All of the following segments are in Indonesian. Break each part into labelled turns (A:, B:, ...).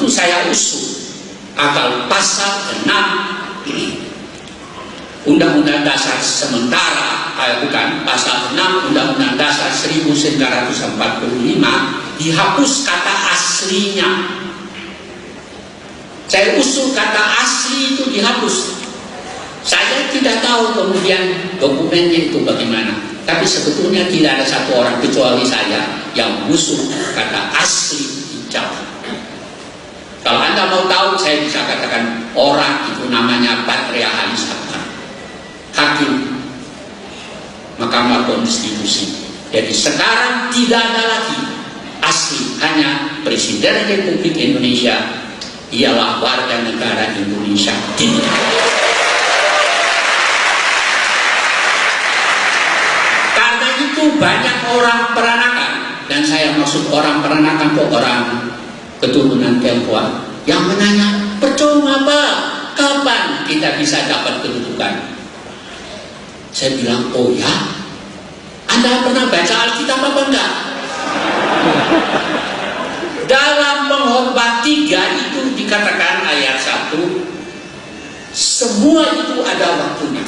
A: itu saya usul agar pasal 6 Undang-Undang Dasar sementara, pasal 6 Undang-Undang Dasar 1945 dihapus kata aslinya. Saya usul kata asli itu dihapus. Saya tidak tahu kemudian dokumennya itu bagaimana, tapi sebetulnya tidak ada satu orang kecuali saya yang usul kata asli dicabut. Kalau Anda mau tahu, saya bisa katakan orang itu namanya Patria Halis Akbar, hakim Mahkamah Konstitusi. Jadi sekarang tidak ada lagi asli, hanya Presiden Republik Indonesia ialah warga negara Indonesia. Karena itu banyak orang peranakan, dan saya maksud orang peranakan kok orang keturunan Tionghoa yang menanya, percuma Pak, kapan kita bisa dapat kedudukan? Saya bilang, oh ya, Anda pernah baca Alkitab apa enggak? Dalam Pengkhotbah 3 itu dikatakan ayat 1, semua itu ada waktunya.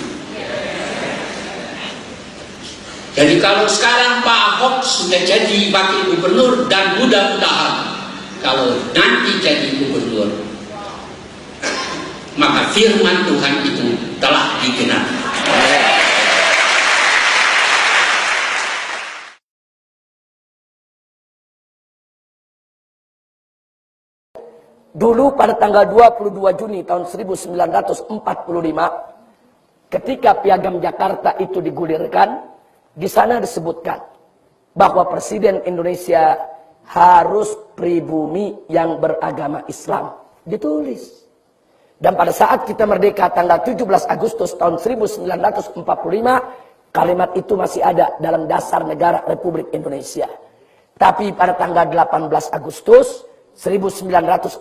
A: Jadi kalau sekarang Pak Ahok sudah jadi wakil gubernur, dan mudah-mudahan kalau nanti jadi gubernur, maka firman Tuhan itu telah digenapi.
B: Dulu pada tanggal 22 Juni tahun 1945, ketika Piagam Jakarta itu digulirkan, di sana disebutkan bahwa Presiden Indonesia harus pribumi yang beragama Islam. Ditulis. Dan pada saat kita merdeka tanggal 17 Agustus tahun 1945, kalimat itu masih ada dalam dasar negara Republik Indonesia. Tapi pada tanggal 18 Agustus 1945,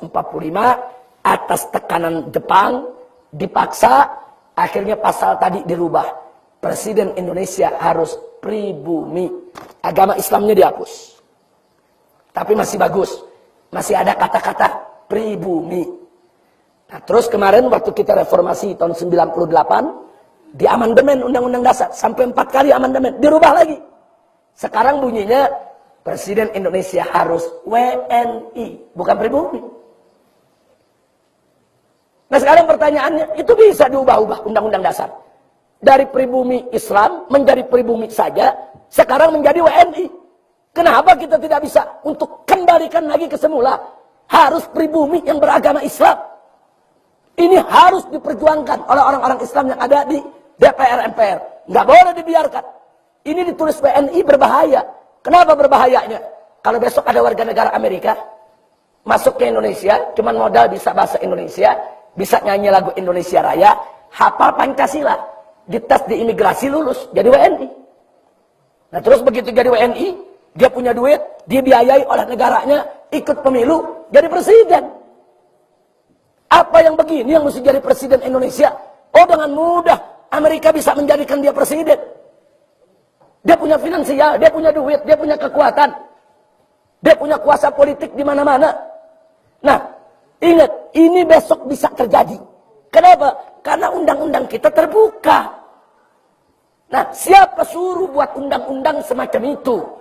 B: atas tekanan Jepang, dipaksa, akhirnya pasal tadi dirubah. Presiden Indonesia harus pribumi. Agama Islamnya dihapus. Tapi masih bagus. Masih ada kata-kata pribumi. Nah, terus kemarin waktu kita reformasi tahun 98, di amandemen Undang-Undang Dasar, sampai 4 kali amandemen, dirubah lagi. Sekarang bunyinya, Presiden Indonesia harus WNI, bukan pribumi. Nah sekarang pertanyaannya, itu bisa diubah-ubah Undang-Undang Dasar. Dari pribumi Islam menjadi pribumi saja, sekarang menjadi WNI. Kenapa kita tidak bisa untuk kembalikan lagi ke semula? Harus pribumi yang beragama Islam. Ini harus diperjuangkan oleh orang-orang Islam yang ada di DPR MPR. Nggak boleh dibiarkan. Ini ditulis WNI berbahaya. Kenapa berbahayanya? Kalau besok ada warga negara Amerika masuk ke Indonesia, cuman modal bisa bahasa Indonesia, bisa nyanyi lagu Indonesia Raya, hafal Pancasila, dites di imigrasi lulus, jadi WNI. Nah terus begitu jadi WNI, dia punya duit, dibiayai oleh negaranya, ikut pemilu, jadi presiden. Apa yang begini yang mesti jadi presiden Indonesia? Oh dengan mudah Amerika bisa menjadikan dia presiden. Dia punya finansial, dia punya duit, dia punya kekuatan. Dia punya kuasa politik di mana-mana. Nah, ingat, ini besok bisa terjadi. Kenapa? Karena undang-undang kita terbuka. Nah, siapa suruh buat undang-undang semacam itu?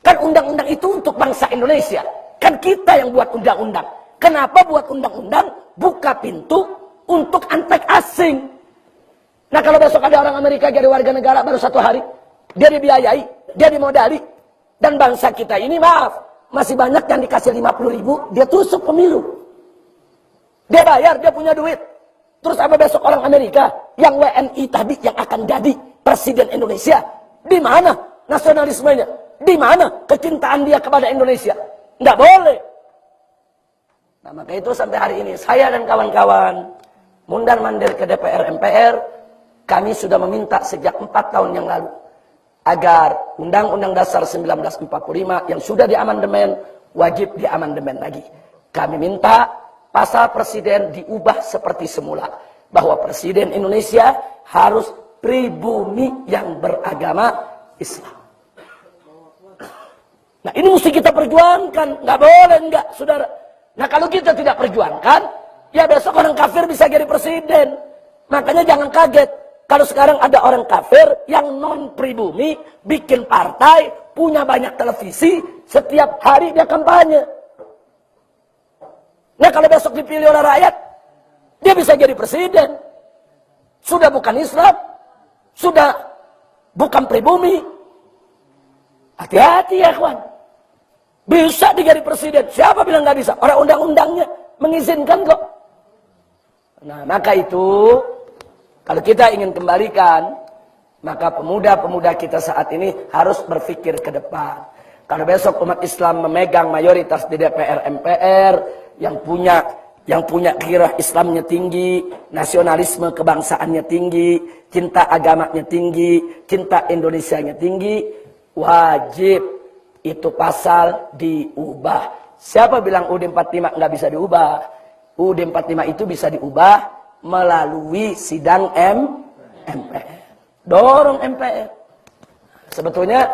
B: Kan undang-undang itu untuk bangsa Indonesia. Kan kita yang buat undang-undang. Kenapa buat undang-undang? Buka pintu untuk antek asing. Nah, kalau besok ada orang Amerika jadi warga negara baru 1 hari, dia dibiayai, dia dimodali. Dan bangsa kita ini, maaf, masih banyak yang dikasih 50.000, dia tusuk pemilu. Dia bayar, dia punya duit. Terus apa besok orang Amerika, yang WNI tadi, yang akan jadi presiden Indonesia? Di mana nasionalismenya? Di mana kecintaan dia kepada Indonesia? Nggak boleh. Nah, maka itu sampai hari ini, saya dan kawan-kawan, mundar-mandir ke DPR MPR, kami sudah meminta sejak 4 tahun yang lalu, agar Undang-Undang Dasar 1945 yang sudah diamandemen, wajib diamandemen lagi. Kami minta pasal presiden diubah seperti semula. Bahwa presiden Indonesia harus pribumi yang beragama Islam. Nah ini mesti kita perjuangkan. Nggak boleh enggak, saudara. Nah kalau kita tidak perjuangkan, ya besok orang kafir bisa jadi presiden. Makanya jangan kaget kalau sekarang ada orang kafir yang non pribumi, bikin partai, punya banyak televisi, setiap hari dia kampanye. Nah kalau besok dipilih oleh rakyat, dia bisa jadi presiden. Sudah bukan Islam, sudah bukan pribumi. Hati-hati ya kawan. Bisa jadi presiden. Siapa bilang nggak bisa? Orang undang-undangnya mengizinkan kok. Nah maka itu, kalau kita ingin kembalikan, maka pemuda-pemuda kita saat ini harus berpikir ke depan. Kalau besok umat Islam memegang mayoritas di DPR MPR, yang punya gairah Islamnya tinggi, nasionalisme kebangsaannya tinggi, cinta agamanya tinggi, cinta Indonesianya tinggi, wajib itu pasal diubah. Siapa bilang UUD 45 nggak bisa diubah? UUD 45 itu bisa diubah melalui sidang MPR. Dorong MPR. Sebetulnya